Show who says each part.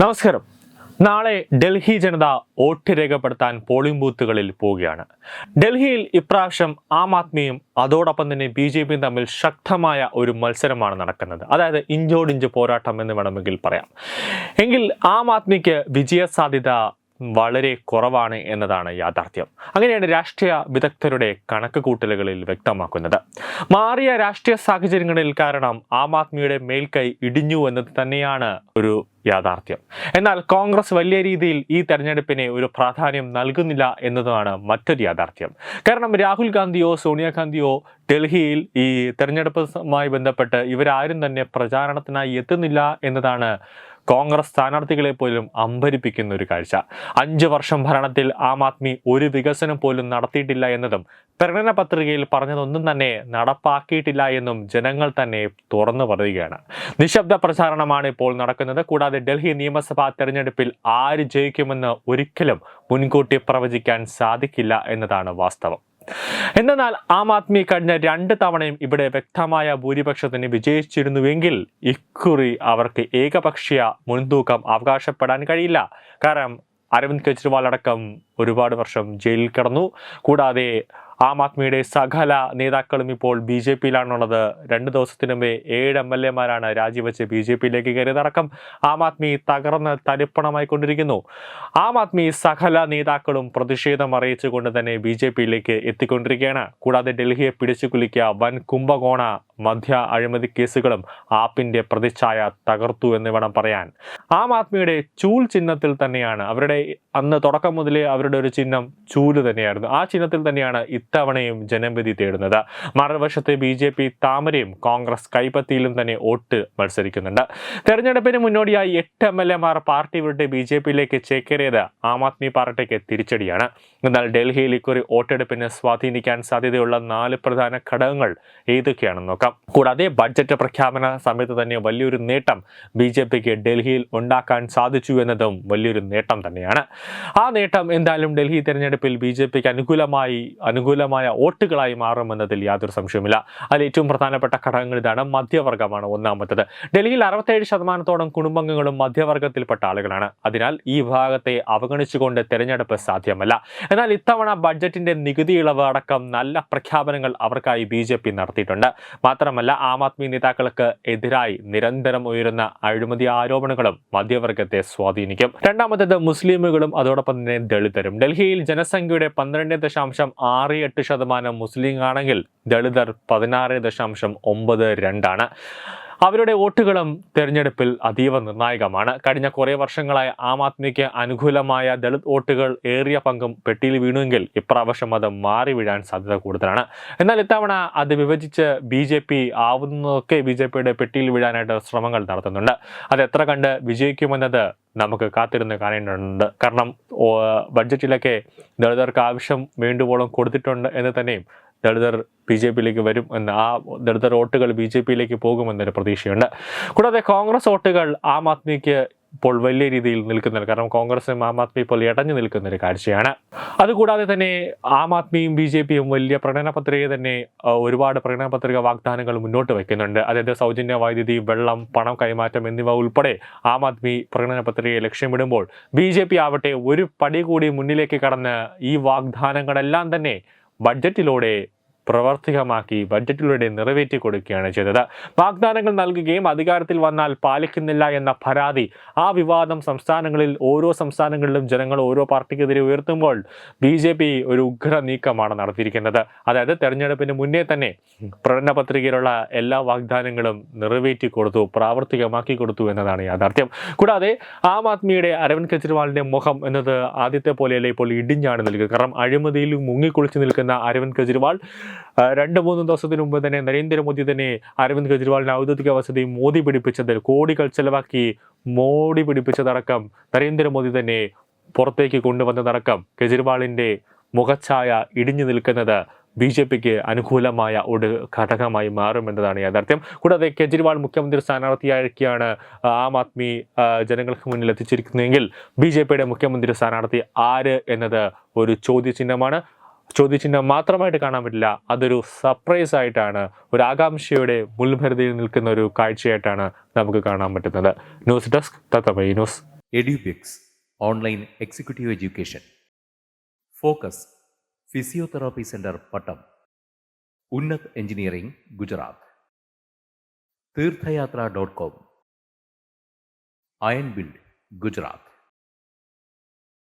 Speaker 1: നമസ്കാരം. നാളെ ഡൽഹി ജനത വോട്ട് രേഖപ്പെടുത്താൻ പോളിംഗ് ബൂത്തുകളിൽ പോവുകയാണ്. ഡൽഹിയിൽ ഇപ്രാവശ്യം ആം ആദ്മിയും അതോടൊപ്പം തന്നെ BJPയും തമ്മിൽ ശക്തമായ ഒരു മത്സരമാണ് നടക്കുന്നത്. അതായത് ഇഞ്ചോടിഞ്ച് പോരാട്ടം എന്ന് വേണമെങ്കിൽ പറയാം. എങ്കിൽ ആം ആദ്മിക്ക് വിജയ സാധ്യത വളരെ കുറവാണ് എന്നതാണ് യാഥാർത്ഥ്യം. അങ്ങനെയാണ് രാഷ്ട്രീയ വിദഗ്ധരുടെ കണക്ക് കൂട്ടലുകളിൽ വ്യക്തമാക്കുന്നത്. മാറിയ രാഷ്ട്രീയ സാഹചര്യങ്ങളിൽ കാരണം ആം ആദ്മിയുടെ മേൽക്കൈ ഇടിഞ്ഞു എന്നത് തന്നെയാണ് ഒരു യാഥാർത്ഥ്യം. എന്നാൽ കോൺഗ്രസ് വലിയ രീതിയിൽ ഈ തെരഞ്ഞെടുപ്പിനെ ഒരു പ്രാധാന്യം നൽകുന്നില്ല എന്നതാണ് മറ്റൊരു യാഥാർത്ഥ്യം. കാരണം രാഹുൽ ഗാന്ധിയോ സോണിയാഗാന്ധിയോ ഡൽഹിയിൽ ഈ തെരഞ്ഞെടുപ്പുമായി ബന്ധപ്പെട്ട് ഇവരാരും തന്നെ പ്രചാരണത്തിനായി എത്തുന്നില്ല എന്നതാണ് കോൺഗ്രസ് സ്ഥാനാർത്ഥികളെ പോലും അമ്പരിപ്പിക്കുന്ന ഒരു കാഴ്ച. 5 വർഷം ഭരണത്തിൽ ആം ആദ്മി ഒരു വികസനം പോലും നടത്തിയിട്ടില്ല എന്നതും പ്രകടന പത്രികയിൽ പറഞ്ഞതൊന്നും തന്നെ നടപ്പാക്കിയിട്ടില്ല എന്നും ജനങ്ങൾ തന്നെ തുറന്നു പറയുകയാണ്. നിശബ്ദ പ്രചാരണമാണ് ഇപ്പോൾ നടക്കുന്നത്. കൂടാതെ ഡൽഹി നിയമസഭാ തെരഞ്ഞെടുപ്പിൽ ആര് ജയിക്കുമെന്ന് ഒരിക്കലും മുൻകൂട്ടി പ്രവചിക്കാൻ സാധിക്കില്ല എന്നതാണ് വാസ്തവം. എന്നാൽ ആം ആദ്മി കഴിഞ്ഞ 2 തവണയും ഇവിടെ വ്യക്തമായ ഭൂരിപക്ഷത്തിന് വിജയിച്ചിരുന്നുവെങ്കിൽ ഇക്കുറി അവർക്ക് ഏകപക്ഷീയ മുൻതൂക്കം അവകാശപ്പെടാൻ കഴിയില്ല. കാരണം അരവിന്ദ് കെജ്രിവാൾ അടക്കം ഒരുപാട് വർഷം ജയിലിൽ കിടന്നു. കൂടാതെ ആം ആദ്മിയുടെ സകല നേതാക്കളും ഇപ്പോൾ BJPയിലാണുള്ളത്. 2 ദിവസത്തിനു മുമ്പേ 7 MLAമാരാണ് രാജിവെച്ച് BJPയിലേക്ക് കയറിയതടക്കം ആം ആദ്മി തകർന്ന് തരിപ്പണമായിക്കൊണ്ടിരിക്കുന്നു. ആം ആദ്മി സകല നേതാക്കളും പ്രതിഷേധം അറിയിച്ചുകൊണ്ട് തന്നെ BJPയിലേക്ക് എത്തിക്കൊണ്ടിരിക്കുകയാണ്. കൂടാതെ ഡൽഹിയെ പിടിച്ചു കുലുക്കിയ വൻ കുംഭകോണ മധ്യ അഴിമതി കേസുകളും ആപ്പിന്റെ പ്രതിച്ഛായ തകർത്തു എന്ന് വേണം പറയാൻ. ആം ആദ്മിയുടെ ചൂൽ ചിഹ്നത്തിൽ തന്നെയാണ് അവരുടെ അന്ന് തുടക്കം മുതലേ അവരുടെ ഒരു ചിഹ്നം ചൂല് തന്നെയായിരുന്നു. ആ ചിഹ്നത്തിൽ തന്നെയാണ് ഇത്തവണയും ജനവിധി തേടുന്നത്. മറുവശത്ത് BJP താമരയും കോൺഗ്രസ് കൈപ്പത്തിയിലും തന്നെ വോട്ട് മത്സരിക്കുന്നുണ്ട്. തെരഞ്ഞെടുപ്പിന് മുന്നോടിയായി 8 MLAമാർ പാർട്ടി വിട്ട് BJPയിലേക്ക് ചേക്കേറിയത് ആം ആദ്മി പാർട്ടിക്ക് തിരിച്ചടിയാണ്. എന്നാൽ ഡൽഹിയിൽ ഇക്കുറി വോട്ടെടുപ്പിന് സ്വാധീനിക്കാൻ സാധ്യതയുള്ള 4 പ്രധാന ഘടകങ്ങൾ ഏതൊക്കെയാണെന്ന് നോക്കാം. കൂടാതെ ബഡ്ജറ്റ് പ്രഖ്യാപന സമയത്ത് തന്നെ വലിയൊരു നേട്ടം BJPക്ക് ഡൽഹിയിൽ ഉണ്ടാക്കാൻ സാധിച്ചു എന്നതും വലിയൊരു നേട്ടം തന്നെയാണ്. ആ നേട്ടം എന്തായാലും ഡൽഹി തെരഞ്ഞെടുപ്പിൽ BJPക്ക് അനുകൂലമായ വോട്ടുകളായി മാറുമെന്നതിൽ യാതൊരു സംശയവുമില്ല. അതിൽ ഏറ്റവും പ്രധാനപ്പെട്ട ഘടകങ്ങൾ ഇതാണ്. മധ്യവർഗമാണ് ഒന്നാമത്തത്. ഡൽഹിയിൽ 67% കുടുംബാംഗങ്ങളും മധ്യവർഗത്തിൽപ്പെട്ട ആളുകളാണ്. അതിനാൽ ഈ വിഭാഗത്തെ അവഗണിച്ചുകൊണ്ട് തെരഞ്ഞെടുപ്പ് സാധ്യമല്ല. എന്നാൽ ഇത്തവണ ബഡ്ജറ്റിന്റെ നികുതി ഇളവ് അടക്കം നല്ല പ്രഖ്യാപനങ്ങൾ അവർക്കായി BJP നടത്തിയിട്ടുണ്ട്. മാത്രമല്ല ആം ആദ്മി നേതാക്കൾക്ക് എതിരായി നിരന്തരം ഉയരുന്ന അഴിമതി ആരോപണങ്ങളും മധ്യവർഗത്തെ സ്വാധീനിക്കും. രണ്ടാമത്തേത് മുസ്ലിമുകളും അതോടൊപ്പം തന്നെ ദളിതരും. ഡൽഹിയിൽ ജനസംഖ്യയുടെ 12.68% മുസ്ലിം ആണെങ്കിൽ ദളിതർ 16.92 അവരുടെ വോട്ടുകളും തെരഞ്ഞെടുപ്പിൽ അതീവ നിർണായകമാണ്. കഴിഞ്ഞ കുറേ വർഷങ്ങളായി ആം ആദ്മിക്ക് അനുകൂലമായ ദളിത് വോട്ടുകൾ ഏറിയ പങ്കും പെട്ടിയിൽ വീണുവെങ്കിൽ ഇപ്രാവശ്യം അത് മാറി വീഴാൻ സാധ്യത കൂടുതലാണ്. എന്നാൽ ഇത്തവണ അത് വിഭജിച്ച് BJP ആവുന്നതൊക്കെ BJPയുടെ പെട്ടിയിൽ വീഴാനായിട്ട് ശ്രമങ്ങൾ നടത്തുന്നുണ്ട്. അത് എത്ര കണ്ട് വിജയിക്കുമെന്നത് നമുക്ക് കാത്തിരുന്ന് കാണേണ്ടതുണ്ട്. കാരണം ബഡ്ജറ്റിലൊക്കെ ദളിതർക്ക് ആവശ്യം വേണ്ടുവോളം കൊടുത്തിട്ടുണ്ട് എന്ന് തന്നെയും ദളിതർ BJPയിലേക്ക് വരും എന്ന്, ആ ദളിതർ വോട്ടുകൾ BJPയിലേക്ക് പോകുമെന്നൊരു പ്രതീക്ഷയുണ്ട്. കൂടാതെ കോൺഗ്രസ് വോട്ടുകൾ ആം ആദ്മിക്ക് ഇപ്പോൾ വലിയ രീതിയിൽ നിൽക്കുന്നില്ല. കാരണം കോൺഗ്രസും ആം ആദ്മി ഇപ്പോൾ ഇടഞ്ഞു നിൽക്കുന്നൊരു കാഴ്ചയാണ്. അതുകൂടാതെ തന്നെ ആം ആദ്മിയും BJPയും വലിയ പ്രകടന പത്രിക തന്നെ ഒരുപാട് പ്രകടന പത്രിക വാഗ്ദാനങ്ങൾ മുന്നോട്ട് വയ്ക്കുന്നുണ്ട്. അതായത് സൗജന്യ വൈദ്യുതി, വെള്ളം, പണം കൈമാറ്റം എന്നിവ ഉൾപ്പെടെ ആം ആദ്മി പ്രകടന പത്രികയെ ലക്ഷ്യമിടുമ്പോൾ BJP ആവട്ടെ ഒരു പടി കൂടി മുന്നിലേക്ക് കടന്ന് ഈ വാഗ്ദാനങ്ങളെല്ലാം തന്നെ ബഡ്ജറ്റിലൂടെ പ്രവർത്തികമാക്കി ബഡ്ജറ്റിലൂടെ നിറവേറ്റി കൊടുക്കുകയാണ് ചെയ്തത്. വാഗ്ദാനങ്ങൾ നൽകുകയും അധികാരത്തിൽ വന്നാൽ പാലിക്കുന്നില്ല എന്ന പരാതി, ആ വിവാദം ഓരോ സംസ്ഥാനങ്ങളിലും ജനങ്ങൾ ഓരോ പാർട്ടിക്കെതിരെ ഉയർത്തുമ്പോൾ BJP ഒരു ഉഗ്ര നീക്കമാണ് നടത്തിയിരിക്കുന്നത്. അതായത് തെരഞ്ഞെടുപ്പിന് മുന്നേ തന്നെ പ്രകടന പത്രികയിലുള്ള എല്ലാ വാഗ്ദാനങ്ങളും നിറവേറ്റി കൊടുത്തു, പ്രാവർത്തികമാക്കി കൊടുത്തു എന്നതാണ് യാഥാർത്ഥ്യം. കൂടാതെ ആം ആദ്മിയുടെ അരവിന്ദ് കെജ്രിവാളിന്റെ മുഖം എന്നത് ആദ്യത്തെ പോലെയല്ല, ഇപ്പോൾ ഇടിഞ്ഞാണ് നിൽക്കുന്നത്. കാരണം അഴിമതിയിൽ മുങ്ങിക്കുളിച്ച് നിൽക്കുന്ന അരവിന്ദ് കെജ്രിവാൾ 2-3 ദിവസത്തിന് മുമ്പ് തന്നെ നരേന്ദ്രമോദി തന്നെ അരവിന്ദ് കെജ്രിവാളിന്റെ ഔദ്യോഗിക വസതി മോദി പിടിപ്പിച്ചതിൽ കോടികൾ ചെലവാക്കി മോഡി പിടിപ്പിച്ചതടക്കം നരേന്ദ്രമോദി തന്നെ പുറത്തേക്ക് കൊണ്ടുവന്നതടക്കം കെജ്രിവാളിന്റെ മുഖഛായ ഇടിഞ്ഞു നിൽക്കുന്നത് BJPക്ക് അനുകൂലമായ ഒരു ഘടകമായി മാറുമെന്നതാണ് യാഥാർത്ഥ്യം. കൂടാതെ കെജ്രിവാൾ മുഖ്യമന്ത്രി സ്ഥാനാർത്ഥിയായിരിക്കുകയാണ് ആം ആദ്മി ജനങ്ങൾക്ക് മുന്നിൽ എത്തിച്ചിരിക്കുന്നതെങ്കിൽ BJPയുടെ മുഖ്യമന്ത്രി സ്ഥാനാർത്ഥി ആര് എന്നത് ഒരു ചോദ്യചിഹ്നമാണ്. ചോദ്യചിഹ്നം മാത്രമായിട്ട് കാണാൻ പറ്റില്ല, അതൊരു സർപ്രൈസ് ആയിട്ടാണ്, ഒരു ആകാംക്ഷയുടെ മുൾഭരതയിൽ നിൽക്കുന്ന ഒരു കാഴ്ചയായിട്ടാണ് നമുക്ക് കാണാൻ പറ്റുന്നത്. News desk Tatwamayi news.
Speaker 2: Edubix online executive education, focus physiotherapy centre Pattom, Unnat engineering Gujarat, Theerthayathra .com, iron build Gujarat.